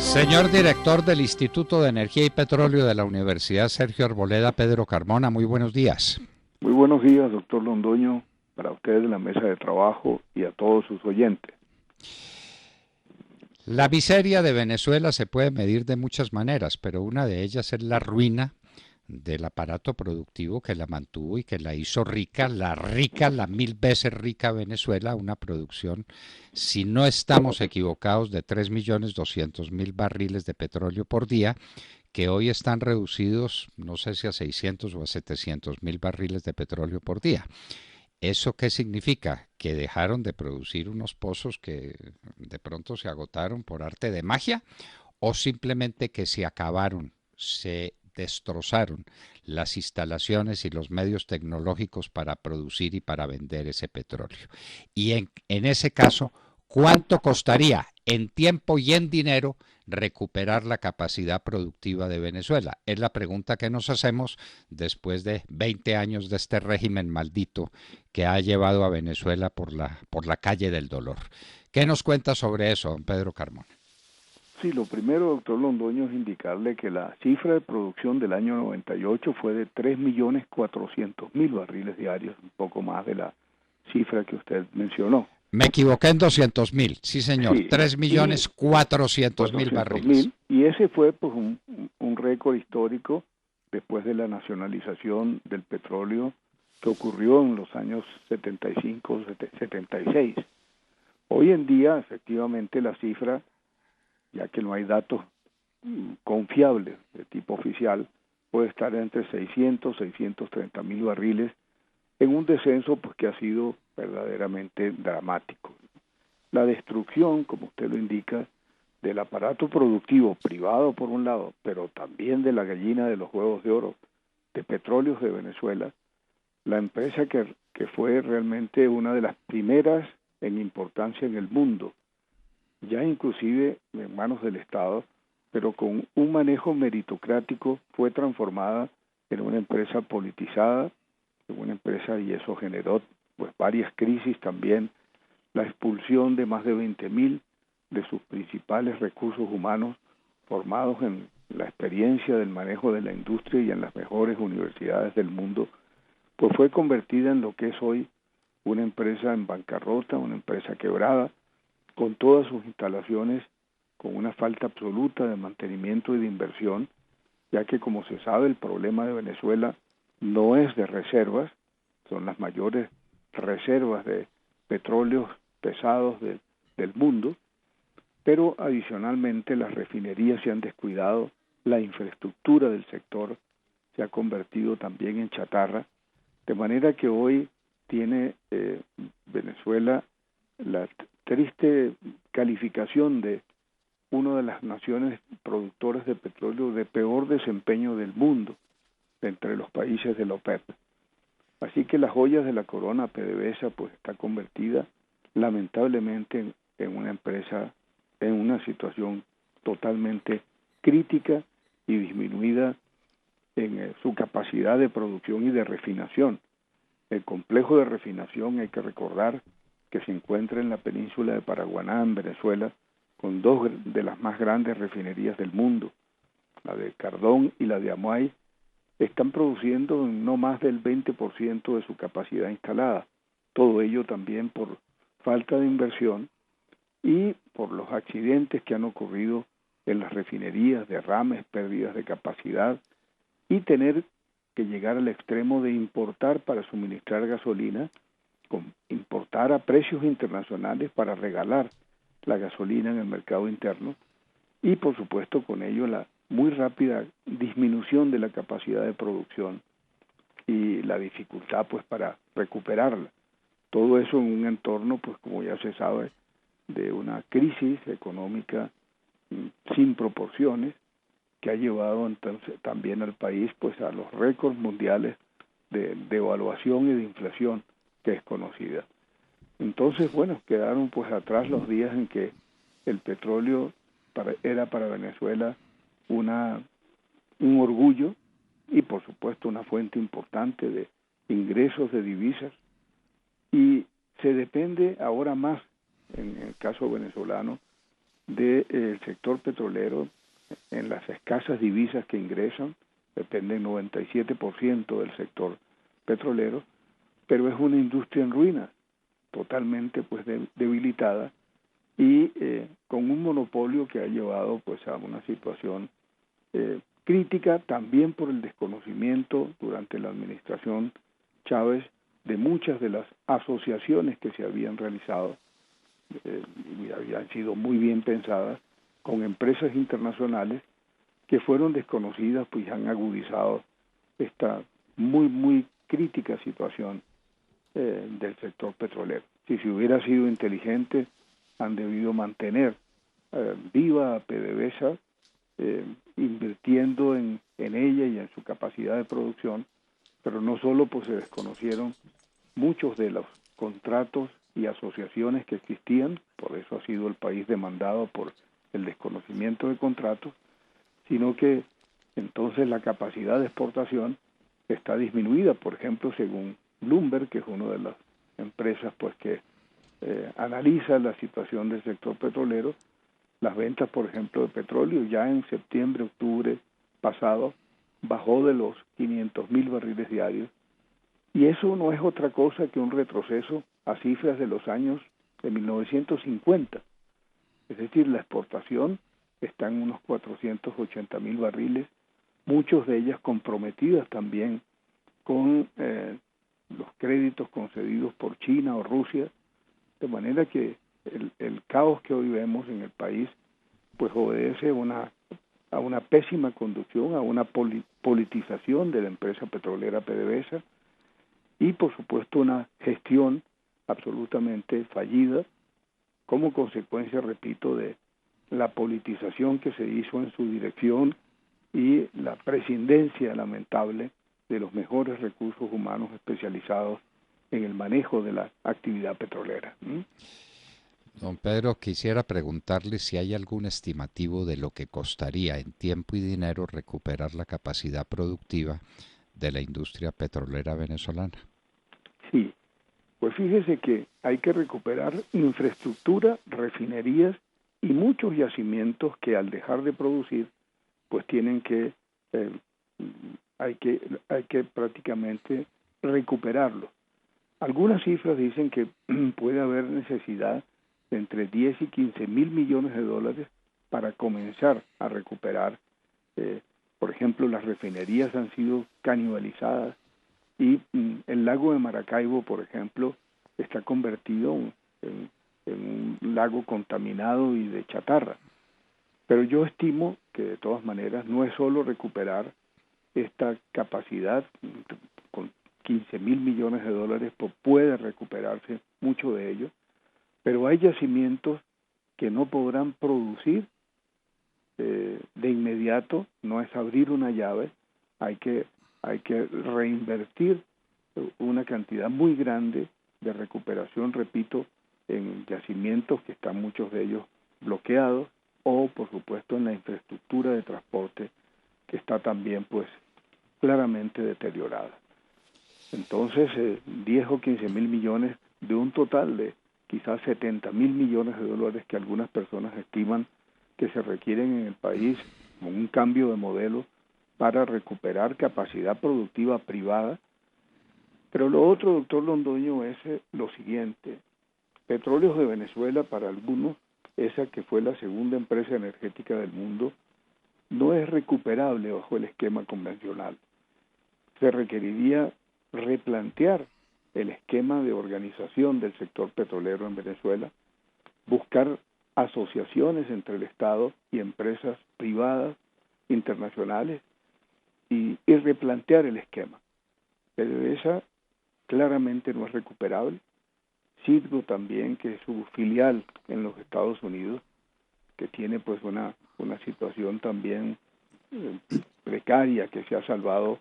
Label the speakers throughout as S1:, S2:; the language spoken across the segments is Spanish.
S1: Señor director del Instituto de Energía y Petróleo de la Universidad Sergio Arboleda, Pedro Carmona, muy buenos días.
S2: Muy buenos días, doctor Londoño, para ustedes de la mesa de trabajo y a todos sus oyentes.
S1: La miseria de Venezuela se puede medir de muchas maneras, pero una de ellas es la ruina del aparato productivo que la mantuvo y que la hizo rica, la 1000 veces rica Venezuela, una producción, si no estamos equivocados, de 3.200.000 barriles de petróleo por día, que hoy están reducidos, no sé si a 600 o a 700.000 barriles de petróleo por día. ¿Eso qué significa? Que dejaron de producir unos pozos que de pronto se agotaron por arte de magia, o simplemente que se acabaron, se destrozaron las instalaciones y los medios tecnológicos para producir y para vender ese petróleo. Y en ese caso, ¿cuánto costaría en tiempo y en dinero recuperar la capacidad productiva de Venezuela? Es la pregunta que nos hacemos después de 20 años de este régimen maldito que ha llevado a Venezuela por la calle del dolor. ¿Qué nos cuenta sobre eso, don Pedro Carmona?
S2: Sí, lo primero, doctor Londoño, es indicarle que la cifra de producción del año 98 fue de 3.400.000 barriles diarios, un poco más de la cifra que usted mencionó.
S1: Me equivoqué en 200.000, sí señor,
S2: Sí,
S1: 3.400.000 barriles.
S2: y ese fue pues un récord histórico después de la nacionalización del petróleo que ocurrió en los años 75, 76. Hoy en día, efectivamente, la cifra, ya que no hay datos confiables de tipo oficial, puede estar entre 600 y 630.000 barriles en un descenso pues que ha sido verdaderamente dramático. La destrucción, como usted lo indica, del aparato productivo privado por un lado, pero también de la gallina de los huevos de oro, de Petróleos de Venezuela, la empresa que fue realmente una de las primeras en importancia en el mundo, ya inclusive en manos del Estado, pero con un manejo meritocrático fue transformada en una empresa politizada, en una empresa, y eso generó pues varias crisis también, la expulsión de más de 20.000 de sus principales recursos humanos formados en la experiencia del manejo de la industria y en las mejores universidades del mundo, pues fue convertida en lo que es hoy una empresa en bancarrota, una empresa quebrada, con todas sus instalaciones con una falta absoluta de mantenimiento y de inversión, ya que, como se sabe, el problema de Venezuela no es de reservas, son las mayores reservas de petróleos pesados del mundo, pero adicionalmente las refinerías se han descuidado, la infraestructura del sector se ha convertido también en chatarra, de manera que hoy tiene Venezuela la triste calificación de una de las naciones productoras de petróleo de peor desempeño del mundo entre los países de la OPEP. Así que las joyas de la corona, PDVSA, pues está convertida lamentablemente en una empresa en una situación totalmente crítica y disminuida en su capacidad de producción y de refinación. El complejo de refinación, hay que recordar que se encuentra en la península de Paraguaná, en Venezuela, con dos de las más grandes refinerías del mundo, la de Cardón y la de Amuay, están produciendo no más del 20% de su capacidad instalada. Todo ello también por falta de inversión y por los accidentes que han ocurrido en las refinerías, derrames, pérdidas de capacidad, y tener que llegar al extremo de importar para suministrar gasolina, importar a precios internacionales para regalar la gasolina en el mercado interno, y por supuesto con ello la muy rápida disminución de la capacidad de producción y la dificultad pues para recuperarla. Todo eso en un entorno, pues como ya se sabe, de una crisis económica sin proporciones que ha llevado entonces también al país pues a los récords mundiales de devaluación y de inflación que es conocida. Entonces, bueno, quedaron pues atrás los días en que el petróleo era para Venezuela un orgullo y por supuesto una fuente importante de ingresos de divisas, y se depende ahora más, en el caso venezolano, del sector petrolero, en las escasas divisas que ingresan, depende 97% del sector petrolero, pero es una industria en ruinas, totalmente pues debilitada y con un monopolio que ha llevado pues a una situación crítica también por el desconocimiento durante la administración Chávez de muchas de las asociaciones que se habían realizado y habían sido muy bien pensadas con empresas internacionales que fueron desconocidas, pues han agudizado esta muy crítica situación del sector petrolero. Si se hubiera sido inteligente, han debido mantener viva a PDVSA, invirtiendo en ella y en su capacidad de producción, pero no solo pues se desconocieron muchos de los contratos y asociaciones que existían, por eso ha sido el país demandado por el desconocimiento de contratos, sino que entonces la capacidad de exportación está disminuida. Por ejemplo, según Bloomberg, que es una de las empresas pues que analiza la situación del sector petrolero, las ventas, por ejemplo, de petróleo ya en septiembre, octubre pasado bajó de los 500,000 barriles diarios, y eso no es otra cosa que un retroceso a cifras de los años de 1950. Es decir, la exportación está en unos 480,000 barriles, muchos de ellas comprometidas también con los créditos concedidos por China o Rusia, de manera que el caos que hoy vemos en el país pues obedece a una pésima conducción, a una politización de la empresa petrolera PDVSA y por supuesto una gestión absolutamente fallida como consecuencia, repito, de la politización que se hizo en su dirección y la prescindencia lamentable de los mejores recursos humanos especializados en el manejo de la actividad petrolera.
S1: Don Pedro, quisiera preguntarle si hay algún estimativo de lo que costaría en tiempo y dinero recuperar la capacidad productiva de la industria petrolera venezolana.
S2: Sí, pues fíjese que hay que recuperar infraestructura, refinerías y muchos yacimientos que al dejar de producir, pues tienen que, hay que prácticamente recuperarlo. Algunas cifras dicen que puede haber necesidad de entre 10 y 15 mil millones de dólares para comenzar a recuperar. Por ejemplo, las refinerías han sido canibalizadas y el lago de Maracaibo, por ejemplo, está convertido en un lago contaminado y de chatarra. Pero yo estimo que de todas maneras no es solo recuperar esta capacidad, con 15 mil millones de dólares pues puede recuperarse mucho de ello, pero hay yacimientos que no podrán producir de inmediato, no es abrir una llave, hay que reinvertir una cantidad muy grande de recuperación, repito, en yacimientos que están muchos de ellos bloqueados, o por supuesto en la infraestructura de transporte que está también pues claramente deteriorada. Entonces 10 o 15 mil millones de un total de quizás 70 mil millones de dólares que algunas personas estiman que se requieren en el país con un cambio de modelo para recuperar capacidad productiva privada. Pero lo otro, doctor Londoño, es lo siguiente: Petróleos de Venezuela, para algunos, esa que fue la segunda empresa energética del mundo, no es recuperable bajo el esquema convencional. Se requeriría replantear el esquema de organización del sector petrolero en Venezuela, buscar asociaciones entre el Estado y empresas privadas internacionales y replantear el esquema. PDVSA claramente no es recuperable. Citgo también, que es su filial en los Estados Unidos, que tiene pues una situación también precaria, que se ha salvado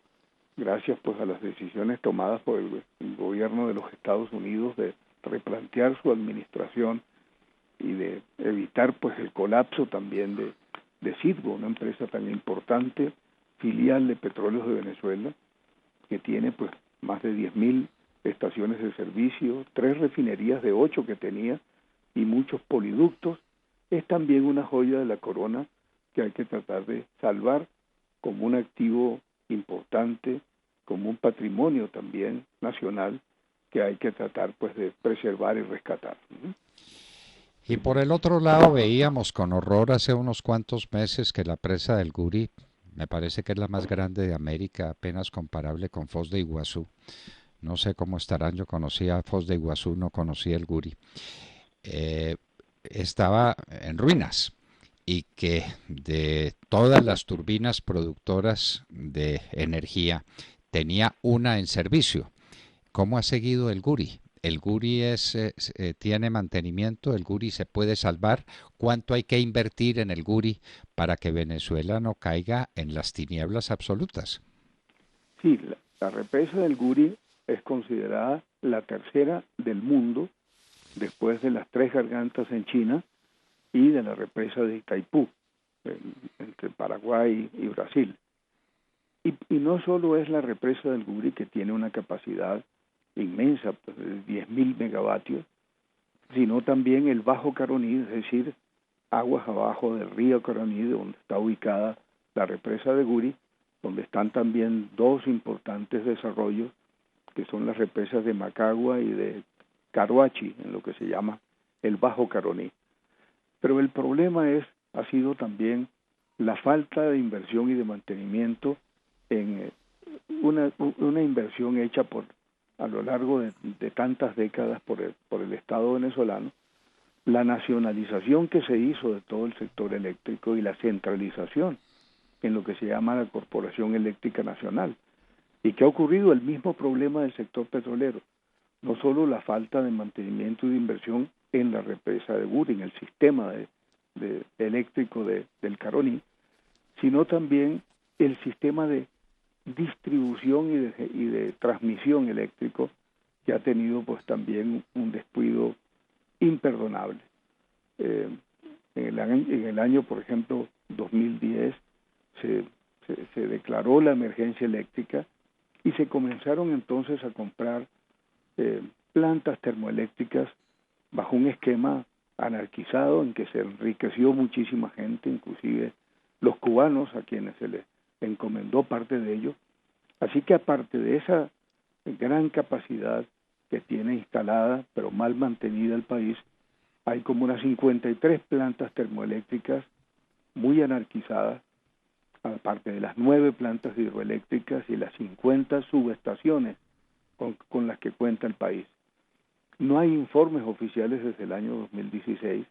S2: gracias pues a las decisiones tomadas por el gobierno de los Estados Unidos de replantear su administración y de evitar pues el colapso también de Citgo, una empresa tan importante, filial de Petróleos de Venezuela, que tiene pues más de 10,000 estaciones de servicio, 3 refinerías de 8 que tenía y muchos poliductos es también una joya de la corona que hay que tratar de salvar como un activo importante, como un patrimonio también nacional que hay que tratar pues de preservar y rescatar.
S1: Y por el otro lado veíamos con horror hace unos cuantos meses que la presa del Guri, me parece que es la más grande de América, apenas comparable con Foz de Iguazú. No sé cómo estarán, yo conocía Foz de Iguazú, no conocía el Guri. eh, Estaba en ruinas y que de todas las turbinas productoras de energía tenía una en servicio. ¿Cómo ha seguido el Guri? El Guri tiene mantenimiento, el Guri se puede salvar. ¿Cuánto hay que invertir en el Guri para que Venezuela no caiga en las tinieblas absolutas?
S2: Sí, la represa del Guri es considerada la tercera del mundo después de las tres gargantas en China y de la represa de Itaipú, entre Paraguay y Brasil. Y no solo es la represa del Guri que tiene una capacidad inmensa, pues, de 10.000 megavatios, sino también el Bajo Caroní, es decir, aguas abajo del río Caroní, donde está ubicada la represa de Guri, donde están también dos importantes desarrollos, que son las represas de Macagua y de Caruachi, en lo que se llama el Bajo Caroní. Pero el problema ha sido también la falta de inversión y de mantenimiento en una inversión hecha a lo largo de tantas décadas por el Estado venezolano, la nacionalización que se hizo de todo el sector eléctrico y la centralización en lo que se llama la Corporación Eléctrica Nacional. ¿Y qué ha ocurrido? El mismo problema del sector petrolero. No solo la falta de mantenimiento y de inversión en la represa de Guri, en el sistema eléctrico del Caroní, sino también el sistema de distribución y de transmisión eléctrico, que ha tenido pues también un descuido imperdonable. En el año, por ejemplo, 2010, se declaró la emergencia eléctrica y se comenzaron entonces a comprar plantas termoeléctricas bajo un esquema anarquizado en que se enriqueció muchísima gente, inclusive los cubanos, a quienes se les encomendó parte de ello. Así que aparte de esa gran capacidad que tiene instalada, pero mal mantenida el país, hay como unas 53 plantas termoeléctricas muy anarquizadas, aparte de las 9 plantas hidroeléctricas y las 50 subestaciones con las que cuenta el país. No hay informes oficiales desde el año 2016.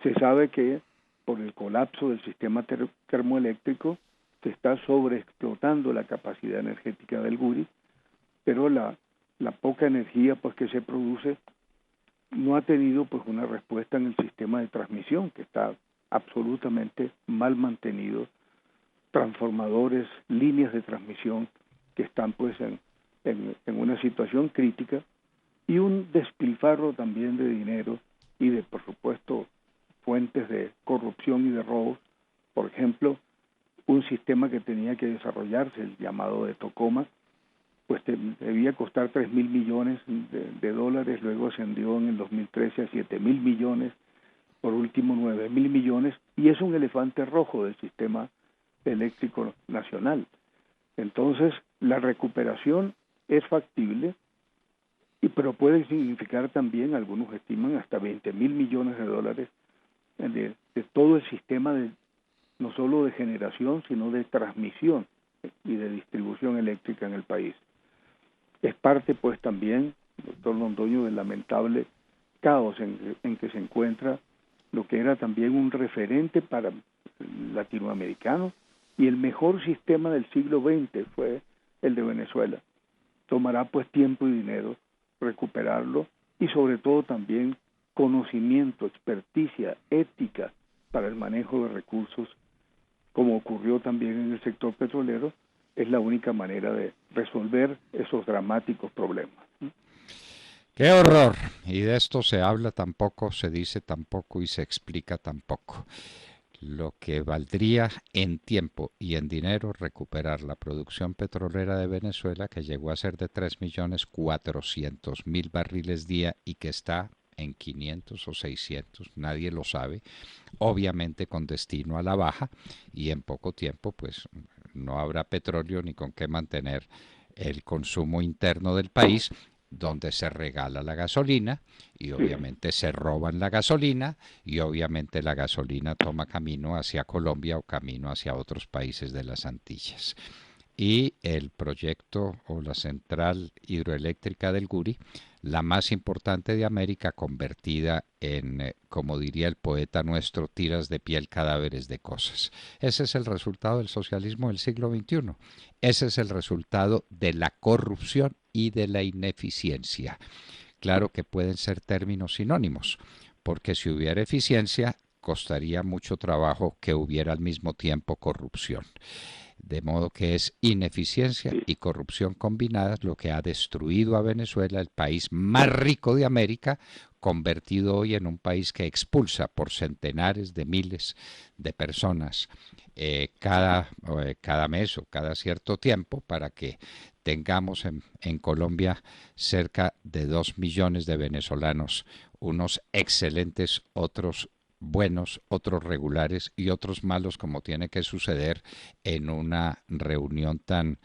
S2: Se sabe que por el colapso del sistema termoeléctrico se está sobreexplotando la capacidad energética del Guri, pero la poca energía pues que se produce no ha tenido pues una respuesta en el sistema de transmisión, que está absolutamente mal mantenido, transformadores, líneas de transmisión que están pues en una situación crítica, y un despilfarro también de dinero y de, por supuesto, fuentes de corrupción y de robo. Por ejemplo, un sistema que tenía que desarrollarse, el llamado de Tocoma, pues debía costar 3.000 millones de dólares, luego ascendió en el 2013 a 7.000 millones, por último 9.000 millones, y es un elefante rojo del sistema eléctrico nacional. Entonces, la recuperación es factible, pero puede significar también, algunos estiman, hasta 20.000 millones de dólares de todo el sistema no solo de generación, sino de transmisión y de distribución eléctrica en el país. Es parte, pues, también, doctor Londoño, del lamentable caos en que se encuentra lo que era también un referente para latinoamericanos, y el mejor sistema del siglo XX fue el de Venezuela. Tomará, pues, tiempo y dinero recuperarlo, y sobre todo también conocimiento, experticia, ética para el manejo de recursos, como ocurrió también en el sector petrolero. Es la única manera de resolver esos dramáticos problemas.
S1: ¡Qué horror! Y de esto se habla tan poco, se dice tan poco y se explica tan poco. Lo que valdría en tiempo y en dinero recuperar la producción petrolera de Venezuela, que llegó a ser de 3.400.000 barriles día y que está en 500 o 600, nadie lo sabe, obviamente con destino a la baja, y en poco tiempo pues no habrá petróleo ni con qué mantener el consumo interno del país, donde se regala la gasolina y obviamente se roban la gasolina y obviamente la gasolina toma camino hacia Colombia o camino hacia otros países de las Antillas. Y el proyecto o la central hidroeléctrica del Guri, la más importante de América, convertida en, como diría el poeta nuestro, tiras de piel, cadáveres de cosas. Ese es el resultado del socialismo del siglo XXI. Ese es el resultado de la corrupción y de la ineficiencia. Claro que pueden ser términos sinónimos, porque si hubiera eficiencia, costaría mucho trabajo que hubiera al mismo tiempo corrupción. De modo que es ineficiencia y corrupción combinadas lo que ha destruido a Venezuela, el país más rico de América, convertido hoy en un país que expulsa por centenares de miles de personas cada mes o cada cierto tiempo, para que tengamos en Colombia cerca de 2 millones de venezolanos, unos excelentes, otros buenos, otros regulares y otros malos, como tiene que suceder en una reunión tan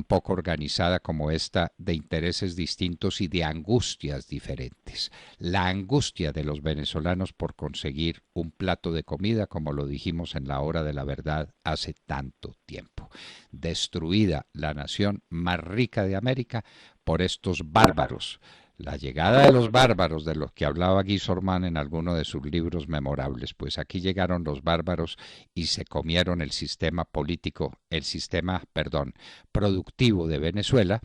S1: poco organizada como esta, de intereses distintos y de angustias diferentes. La angustia de los venezolanos por conseguir un plato de comida, como lo dijimos en la hora de la verdad hace tanto tiempo. Destruida la nación más rica de América por estos bárbaros. La llegada de los bárbaros, de los que hablaba Guy Sorman en alguno de sus libros memorables, pues aquí llegaron los bárbaros y se comieron el sistema político, productivo de Venezuela,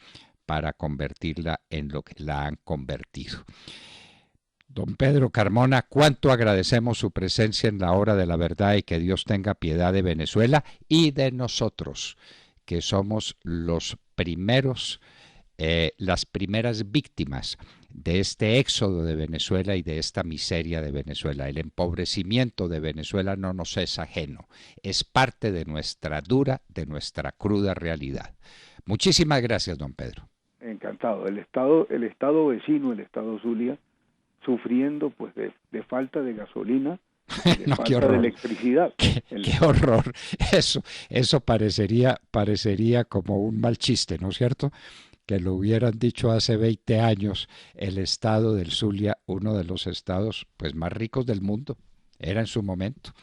S1: para convertirla en lo que la han convertido. Don Pedro Carmona, cuánto agradecemos su presencia en la hora de la verdad, y que Dios tenga piedad de Venezuela y de nosotros, que somos los primeros las primeras víctimas de este éxodo de Venezuela y de esta miseria de Venezuela. El empobrecimiento de Venezuela no nos es ajeno, es parte de nuestra dura, de nuestra cruda realidad. Muchísimas gracias, don Pedro.
S2: Encantado. El estado vecino, el estado Zulia, sufriendo pues de falta de gasolina, de
S1: no,
S2: falta de electricidad.
S1: Qué horror. Eso parecería como un mal chiste, ¿no es cierto? Que lo hubieran dicho hace 20 años, el estado del Zulia, uno de los estados pues más ricos del mundo, era en su momento.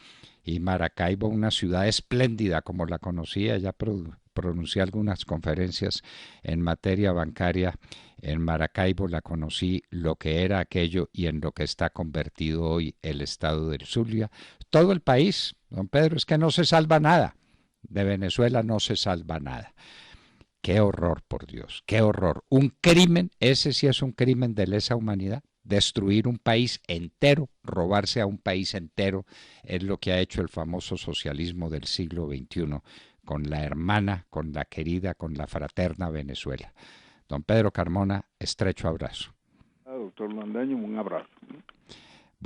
S1: Y Maracaibo, una ciudad espléndida como la conocía, ya pronuncié algunas conferencias en materia bancaria. En Maracaibo la conocí, lo que era aquello y en lo que está convertido hoy el estado del Zulia. Todo el país, don Pedro, es que no se salva nada. De Venezuela no se salva nada. Qué horror, por Dios, qué horror. Un crimen, ese sí es un crimen de lesa humanidad. Destruir un país entero, robarse a un país entero, es lo que ha hecho el famoso socialismo del siglo XXI con la hermana, con la querida, con la fraterna Venezuela. Don Pedro Carmona, estrecho abrazo.
S2: Doctor Landaño, un abrazo.